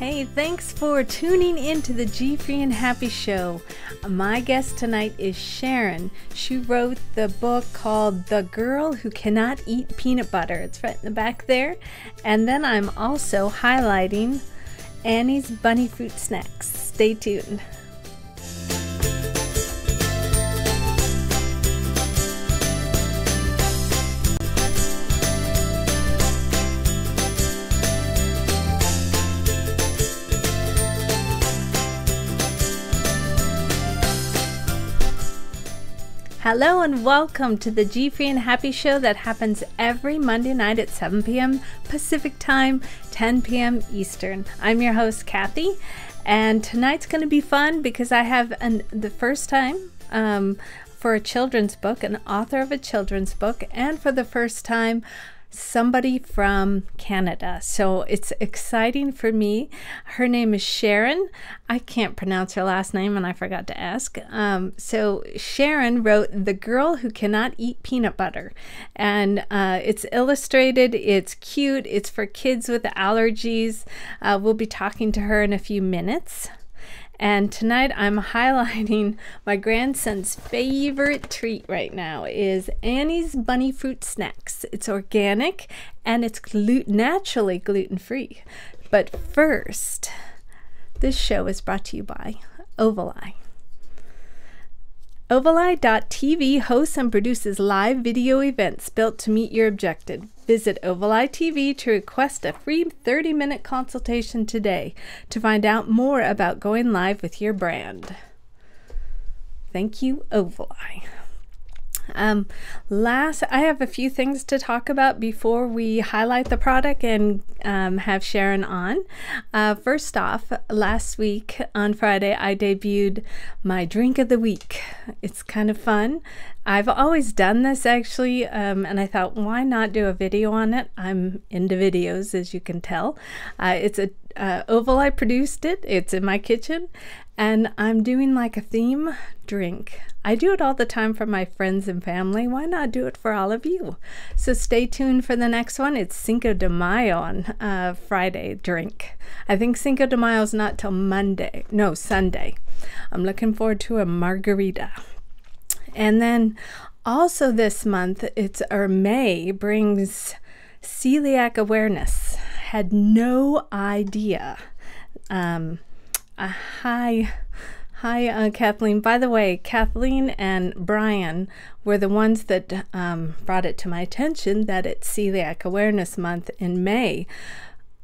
Hey, thanks for tuning in to the GFree and Happy show. My guest tonight is Sharon. She wrote the book called The Girl Who Cannot Eat Peanut Butter. It's right in the back there. And then I'm also highlighting Annie's Bunny Fruit Snacks. Stay tuned. Hello and welcome to the GFree and Happy show that happens every Monday night at 7 p.m. Pacific Time, 10 p.m. Eastern. I'm your host, Kathy, and tonight's going to be fun because I have the first time for a children's book, an author of a children's book, and for the first time, somebody from Canada. So it's exciting for me. Her name is Sharon. I can't pronounce her last name and I forgot to ask. So Sharon wrote The Girl Who Cannot Eat Peanut Butter. And it's illustrated, it's cute, it's for kids with allergies. We'll be talking to her in a few minutes. And tonight I'm highlighting my grandson's favorite treat right now is Annie's Bunny Fruit Snacks. It's organic and it's naturally gluten-free. But first, this show is brought to you by Ovali. Ovali.tv hosts and produces live video events built to meet your objective. Visit Ovali TV to request a free 30-minute consultation today to find out more about going live with your brand. Thank you, Ovali. I have a few things to talk about before we highlight the product and have Sharon on. First off, last week on Friday, I debuted my drink of the week. It's kind of fun. I've always done this actually, and I thought, why not do a video on it? I'm into videos, as you can tell. It's a Ovali produced it. It's in my kitchen, and I'm doing like a theme drink. I do it all the time for my friends and family. Why not do it for all of you? So stay tuned for the next one. It's Cinco de Mayo on Friday drink. I think Cinco de Mayo is not till Sunday. I'm looking forward to a margarita. And then also this month, May brings celiac awareness. Had no idea. Hi, Kathleen. By the way, Kathleen and Brian were the ones that brought it to my attention that it's Celiac Awareness Month in May.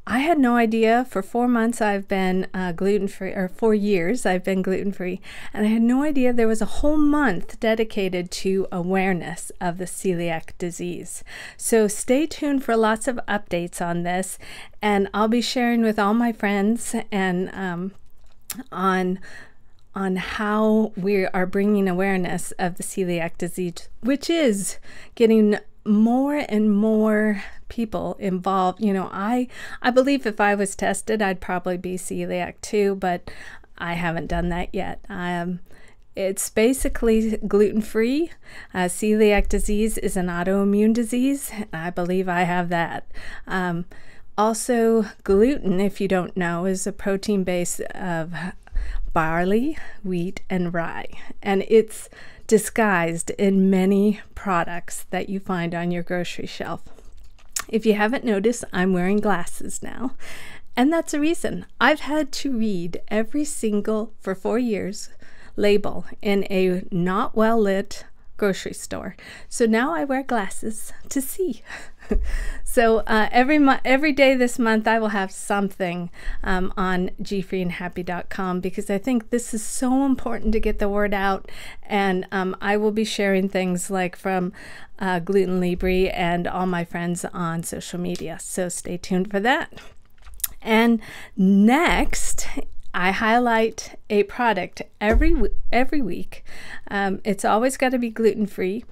I had no idea. For 4 months I've been gluten-free, or 4 years I've been gluten-free, and I had no idea there was a whole month dedicated to awareness of the celiac disease. So stay tuned for lots of updates on this, and I'll be sharing with all my friends and on how we are bringing awareness of the celiac disease, which is getting more and more people involved. You know, I believe if I was tested, I'd probably be celiac too, but I haven't done that yet. It's basically gluten-free. Celiac disease is an autoimmune disease. I believe I have that. Also, gluten, if you don't know, is a protein base of barley, wheat, and rye, and it's disguised in many products that you find on your grocery shelf. If you haven't noticed, I'm wearing glasses now, and that's a reason. I've had to read every single, for 4 years, label in a not well lit grocery store. So now I wear glasses to see. So every day this month I will have something on gfreeandhappy.com because I think this is so important to get the word out, and I will be sharing things like from Gluten Libre and all my friends on social media. So stay tuned for that. And next, I highlight a product every week. It's always got to be gluten-free.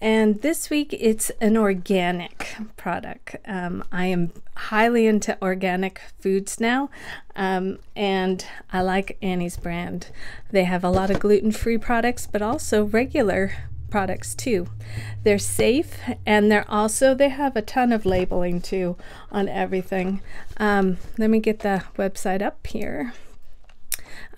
And this week it's an organic product. I am highly into organic foods now, and I like Annie's brand. They have a lot of gluten-free products, but also regular products too. They're safe, and they have a ton of labeling too on everything. Let me get the website up here.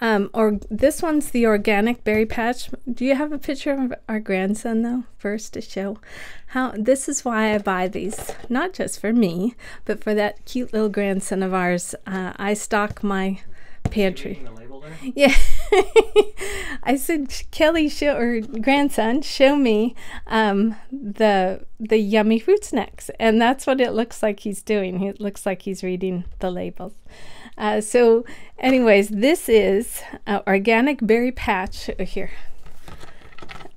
Or this one's the organic berry patch. Do you have a picture of our grandson though first to show how? This is why I buy these, not just for me, but for that cute little grandson of ours. I stock my pantry. Yeah. I said, Kelly, grandson, show me the yummy fruit snacks, and that's what it looks like he's doing. It looks like he's reading the labels. So anyways, this is organic berry patch here.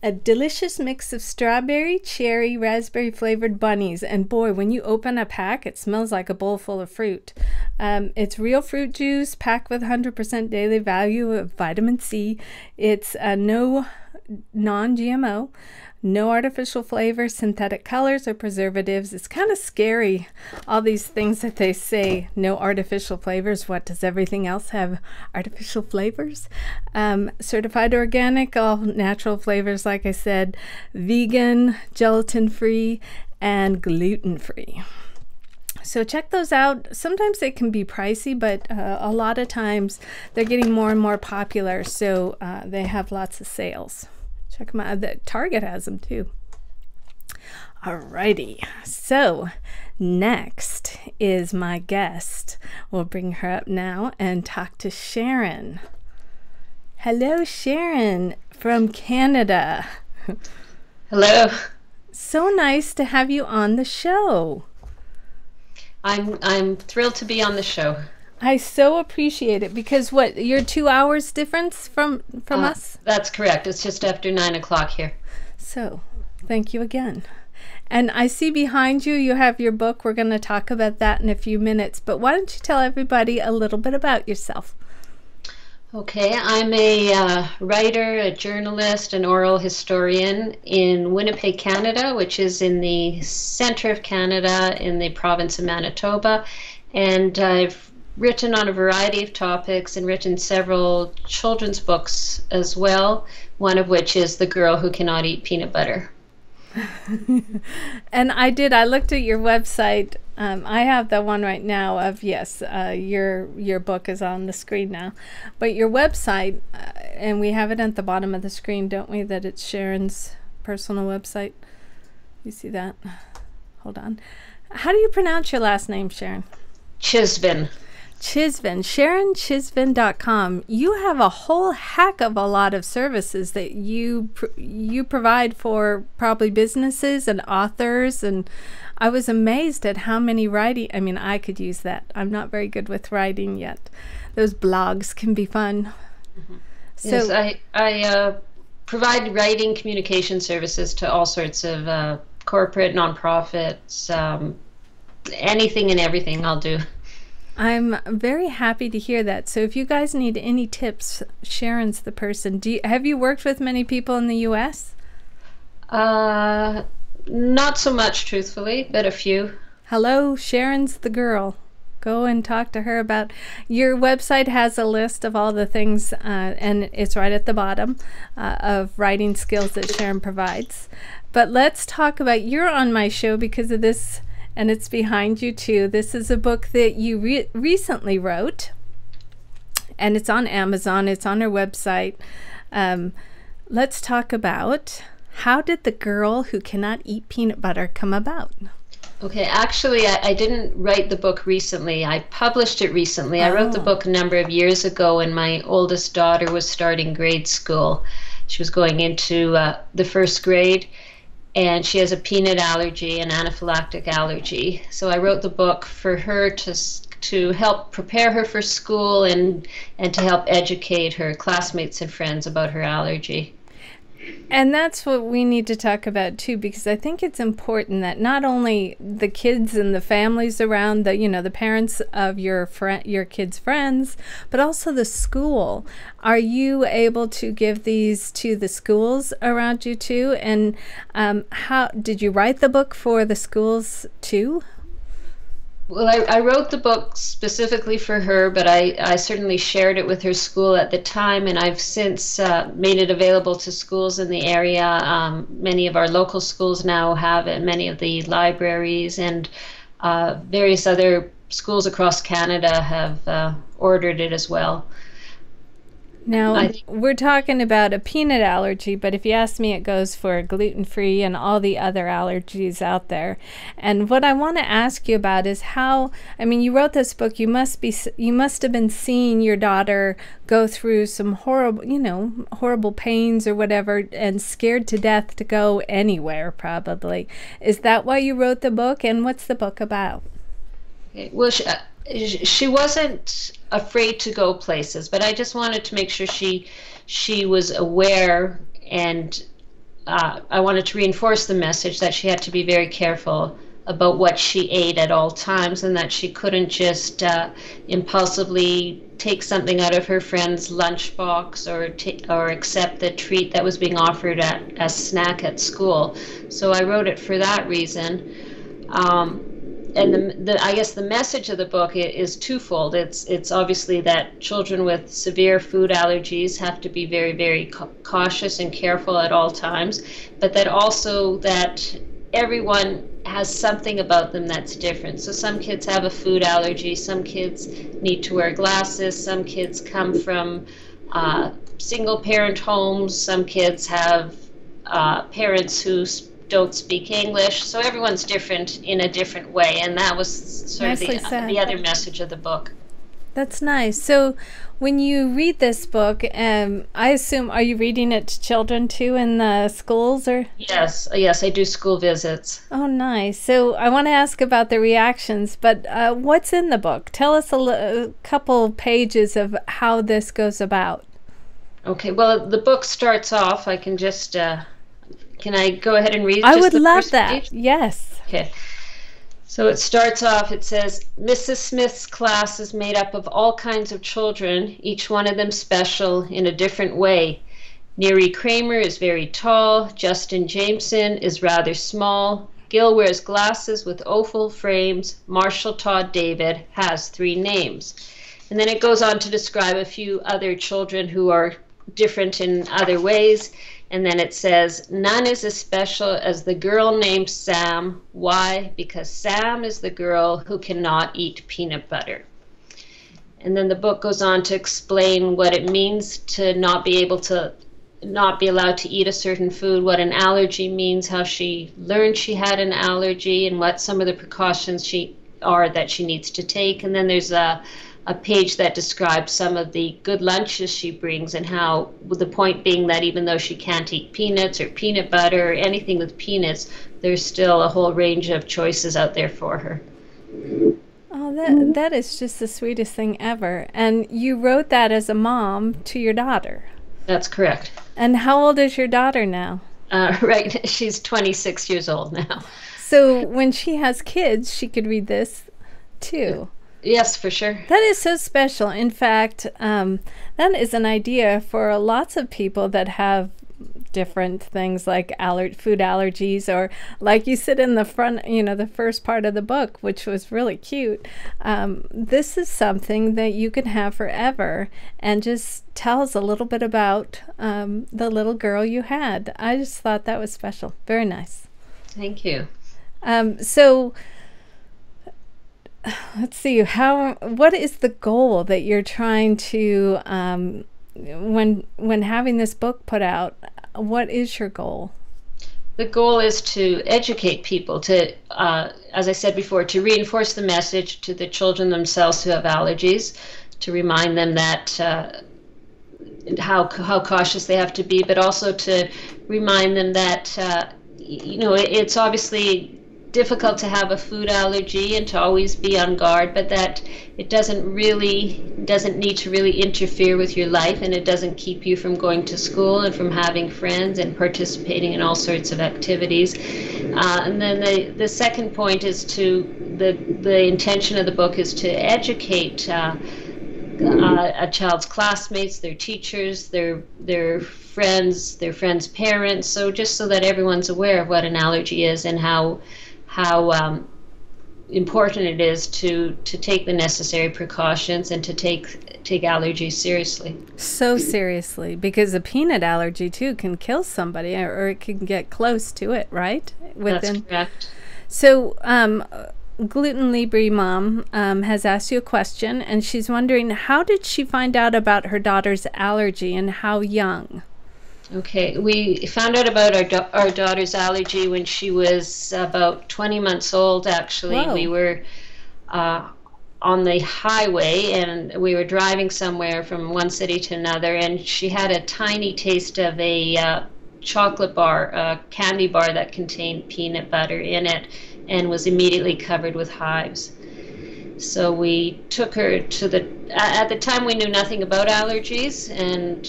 A delicious mix of strawberry, cherry, raspberry flavored bunnies. And boy, when you open a pack, it smells like a bowl full of fruit. It's real fruit juice packed with 100% daily value of vitamin C. It's no non-GMO. No artificial flavors, synthetic colors, or preservatives. It's kind of scary, all these things that they say, no artificial flavors. What, does everything else have artificial flavors? Certified organic, all natural flavors, like I said, vegan, gelatin-free, and gluten-free. So check those out. Sometimes they can be pricey, but a lot of times they're getting more and more popular, so they have lots of sales. Check them out. Target has them too. Alrighty, so next is my guest. We'll bring her up now and talk to Sharon. Hello, Sharon from Canada. Hello. So nice to have you on the show. I'm thrilled to be on the show. I so appreciate it, because what, you're 2 hours difference from us? That's correct. It's just after 9 o'clock here. So thank you again. And I see behind you, you have your book. We're going to talk about that in a few minutes, but why don't you tell everybody a little bit about yourself? Okay, I'm a writer, a journalist, an oral historian in Winnipeg, Canada, which is in the center of Canada in the province of Manitoba. And I've written on a variety of topics and written several children's books as well, one of which is The Girl Who Cannot Eat Peanut Butter. And I looked at your website. I have the one right now of, yes, your book is on the screen now, but your website, and we have it at the bottom of the screen, don't we, that it's Sharon's personal website. You see that? Hold on. How do you pronounce your last name, Sharon? Chisvin. Chisvin, SharonChisvin.com. You have a whole heck of a lot of services that you provide for probably businesses and authors, and I was amazed at how many writing. I mean, I could use that. I'm not very good with writing yet. Those blogs can be fun. Mm-hmm. So yes, I provide writing communication services to all sorts of corporate, nonprofits, anything and everything I'll do. I'm very happy to hear that. So if you guys need any tips, Sharon's the person. Have you worked with many people in the U.S.? Not so much, truthfully, but a few. Hello, Sharon's the girl. Go and talk to her about. Your website has a list of all the things, and it's right at the bottom of writing skills that Sharon provides. But let's talk about, you're on my show because of this. And it's behind you too. This is a book that you recently wrote, and it's on Amazon. It's on our website. Let's talk about, how did The Girl Who Cannot Eat Peanut Butter come about? Okay, actually, I didn't write the book recently. I published it recently. I wrote the book a number of years ago when my oldest daughter was starting grade school. She was going into the first grade. And she has a peanut allergy, an anaphylactic allergy. So I wrote the book for her to help prepare her for school and to help educate her classmates and friends about her allergy. And that's what we need to talk about too, because I think it's important that not only the kids and the families around, the parents of your kids' friends, but also the school. Are you able to give these to the schools around you too? And how did you write the book for the schools too? Well, I wrote the book specifically for her, but I certainly shared it with her school at the time, and I've since made it available to schools in the area. Many of our local schools now have it, many of the libraries, and various other schools across Canada have ordered it as well. Now, we're talking about a peanut allergy, but if you ask me, it goes for gluten-free and all the other allergies out there. And what I want to ask you about is how, I mean, you wrote this book, you must have been seeing your daughter go through some horrible, horrible pains or whatever, and scared to death to go anywhere, probably. Is that why you wrote the book? And what's the book about? Well, she wasn't afraid to go places, but I just wanted to make sure she was aware, and I wanted to reinforce the message that she had to be very careful about what she ate at all times, and that she couldn't just impulsively take something out of her friend's lunchbox or accept the treat that was being offered as snack at school. So I wrote it for that reason. And I guess the message of the book is twofold. It's obviously that children with severe food allergies have to be very, very cautious and careful at all times, but that also that everyone has something about them that's different. So some kids have a food allergy, some kids need to wear glasses, some kids come from single parent homes, some kids have parents who don't speak English, so everyone's different in a different way, and that was sort of the other message of the book. That's nice. So when you read this book, I assume, are you reading it to children too in the schools? Or Yes, I do school visits. Oh, nice. So I want to ask about the reactions, but what's in the book? Tell us a couple pages of how this goes about. Okay, well, the book starts off, I can just... Can I go ahead and read? I would love that. Yes. Okay. So it starts off, it says, Mrs. Smith's class is made up of all kinds of children, each one of them special in a different way. Neri Kramer is very tall. Justin Jameson is rather small. Gil wears glasses with oval frames. Marshall Todd David has 3 names. And then it goes on to describe a few other children who are different in other ways. And then it says, none is as special as the girl named Sam. Why? Because Sam is the girl who cannot eat peanut butter. And then the book goes on to explain what it means to not be allowed to eat a certain food, what an allergy means, how she learned she had an allergy, and what some of the precautions that she needs to take. And then there's a page that describes some of the good lunches she brings, and how, with the point being that even though she can't eat peanuts or peanut butter or anything with peanuts, there's still a whole range of choices out there for her. Oh, that is just the sweetest thing ever. And you wrote that as a mom to your daughter. That's correct. And how old is your daughter now? Right, she's 26 years old now. So when she has kids, she could read this too. Yes, for sure. That is so special. In fact, that is an idea for lots of people that have different things like food allergies, or like you said in the front, the first part of the book, which was really cute. This is something that you can have forever, and just tells a little bit about the little girl you had. I just thought that was special. Very nice. Thank you. So let's see, what is the goal that you're trying to when having this book put out? What is your goal? The goal is to educate people, to as I said before, to reinforce the message to the children themselves who have allergies, to remind them that how cautious they have to be, but also to remind them that it's obviously difficult to have a food allergy and to always be on guard, but that it doesn't need to really interfere with your life, and it doesn't keep you from going to school and from having friends and participating in all sorts of activities. And then the second point is the intention of the book is to educate a child's classmates, their teachers, their friends, parents, so just so that everyone's aware of what an allergy is and how important it is to take the necessary precautions and to take allergies seriously. So seriously, because a peanut allergy too can kill somebody, or it can get close to it, right? That's correct. So, Gluten Libre Mom has asked you a question, and she's wondering, how did she find out about her daughter's allergy and how young? Okay, we found out about our daughter's allergy when she was about 20 months old, actually. Whoa. We were on the highway, and we were driving somewhere from one city to another, and she had a tiny taste of a chocolate bar, a candy bar that contained peanut butter in it, and was immediately covered with hives. So we took her to at the time we knew nothing about allergies, and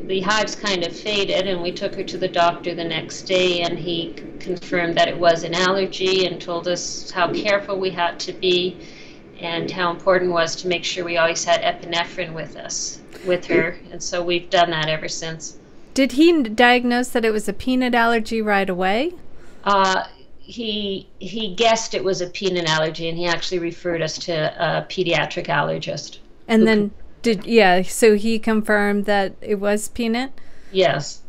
the hives kind of faded, and we took her to the doctor the next day, and he confirmed that it was an allergy and told us how careful we had to be and how important it was to make sure we always had epinephrine with her. And so we've done that ever since. Did he diagnose that it was a peanut allergy right away? He guessed it was a peanut allergy, and he actually referred us to a pediatric allergist. And then so he confirmed that it was peanut? Yes.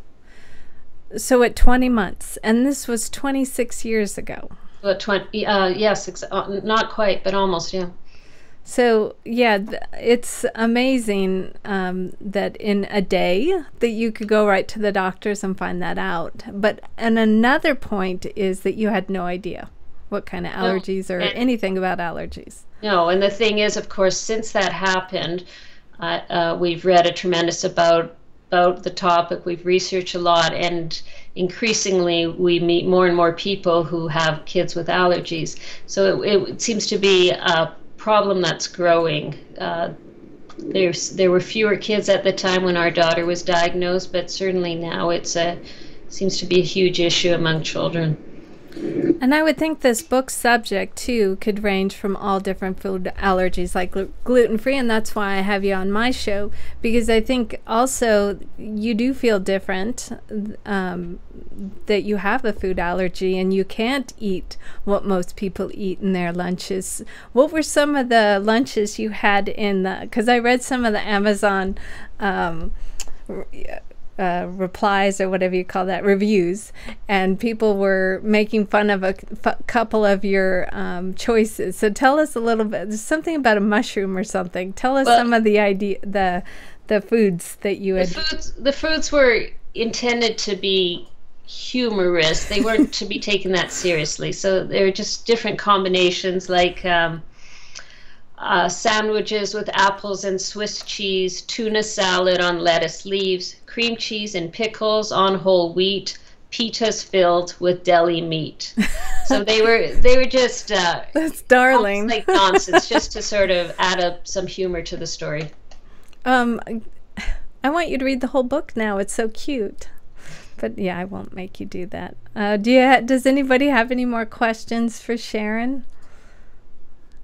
So at 20 months, and this was 26 years ago. Well, yes, not quite, but almost, yeah. So, yeah, it's amazing that in a day that you could go right to the doctors and find that out. And another point is that you had no idea what kind of allergies or anything about allergies. No, and the thing is, of course, since that happened, we've read a tremendous about the topic. We've researched a lot, and increasingly we meet more and more people who have kids with allergies. So it seems to be a problem that's growing. There were fewer kids at the time when our daughter was diagnosed, but certainly now seems to be a huge issue among children. And I would think this book's subject, too, could range from all different food allergies, like gluten-free, and that's why I have you on my show, because I think also you do feel different, that you have a food allergy and you can't eat what most people eat in their lunches. What were some of the lunches you had because I read some of the Amazon replies, or whatever you call that, reviews, and people were making fun of a couple of your choices. So tell us a little bit. There's something about a mushroom or something. Tell us some of the foods that you had. The foods were intended to be humorous. They weren't to be taken that seriously. So they were just different combinations, like sandwiches with apples and Swiss cheese, tuna salad on lettuce leaves, cream cheese and pickles on whole wheat, pitas filled with deli meat. So they were just that's darling, like nonsense, just to sort of add up some humor to the story. I want you to read the whole book now. It's so cute. But yeah, I won't make you do that. Does anybody have any more questions for Sharon?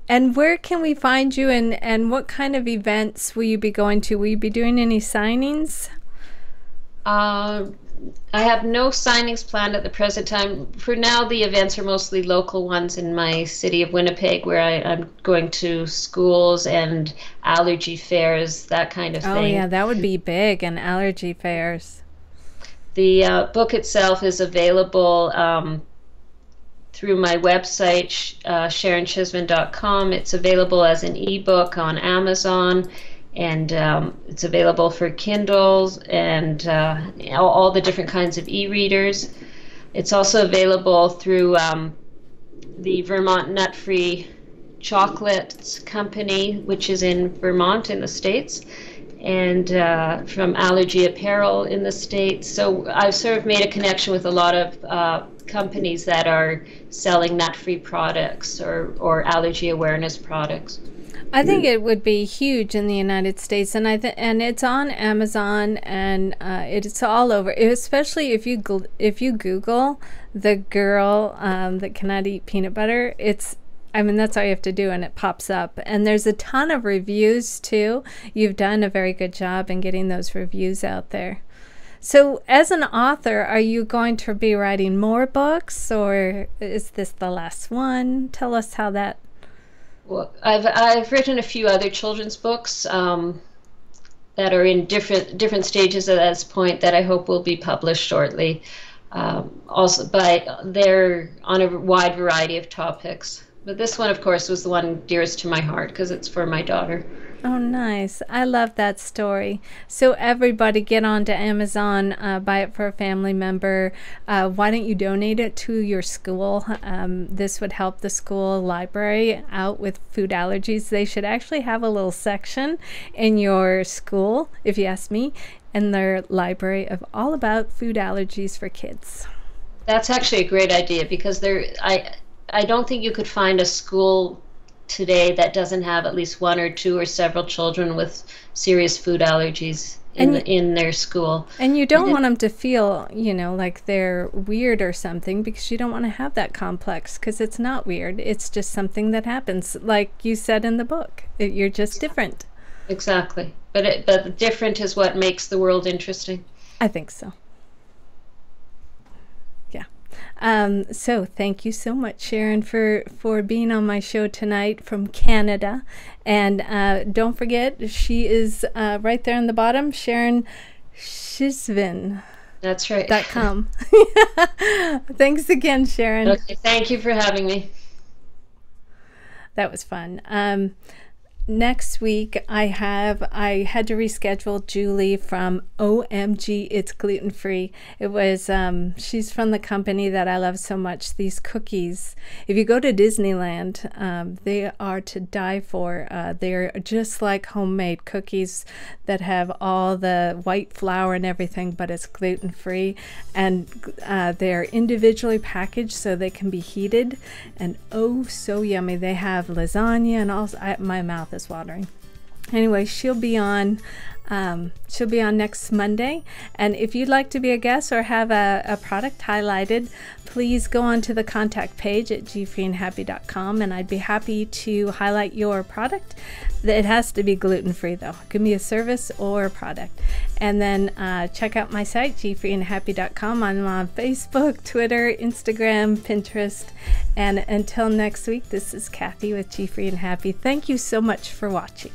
And where can we find you, and what kind of events will you be going to? Will you be doing any signings? I have no signings planned at the present time. For now, the events are mostly local ones in my city of Winnipeg, where I'm going to schools and allergy fairs, that kind of thing. Oh yeah, that would be big, and allergy fairs. The book itself is available through my website, SharonChisvin.com. It's available as an ebook on Amazon, and it's available for Kindles and all the different kinds of e-readers. It's also available through the Vermont Nut-Free Chocolate Company, which is in Vermont in the States, and from Allergy Apparel in the States. So I've sort of made a connection with a lot of companies that are selling nut-free products or allergy awareness products. I think it would be huge in the United States, and and it's on Amazon, and it's all over. Especially if you Google the girl that cannot eat peanut butter, that's all you have to do, and it pops up. And there's a ton of reviews too. You've done a very good job in getting those reviews out there. So, as an author, are you going to be writing more books, or is this the last one? Tell us how that. Well, I've written a few other children's books that are in different stages at this point that I hope will be published shortly. Also, they're on a wide variety of topics. But this one, of course, was the one dearest to my heart because it's for my daughter. Oh, nice. I love that story. So everybody get onto Amazon, buy it for a family member. Why don't you donate it to your school? This would help the school library out with food allergies. They should actually have a little section in your school, if you ask me, in their library of all about food allergies for kids. That's actually a great idea because I don't think you could find a school today that doesn't have at least one or two or several children with serious food allergies in their school. And you don't want them to feel, like they're weird or something, because you don't want to have that complex, because it's not weird. It's just something that happens. Like you said in the book, you're just different. Exactly. But different is what makes the world interesting. I think so. So thank you so much, Sharon, for being on my show tonight from Canada. And don't forget, she is right there on the bottom, Sharon Chisvin. That's right. .com. Thanks again, Sharon. Okay, thank you for having me. That was fun. Next week, I had to reschedule Julie from OMG It's Gluten Free. It was, she's from the company that I love so much, these cookies. If you go to Disneyland, they are to die for. They're just like homemade cookies that have all the white flour and everything, but it's gluten free. And they're individually packaged so they can be heated. And oh, so yummy. They have lasagna and all. My mouth is watering. Anyway, she'll be on next Monday, and if you'd like to be a guest or have a product highlighted, please go on to the contact page at GFreeandHappy.com, and I'd be happy to highlight your product. It has to be gluten-free though. It can be a service or a product. And then check out my site, GFreeandHappy.com. I'm on Facebook, Twitter, Instagram, Pinterest. And until next week, this is Kathy with GFree and Happy. Thank you so much for watching.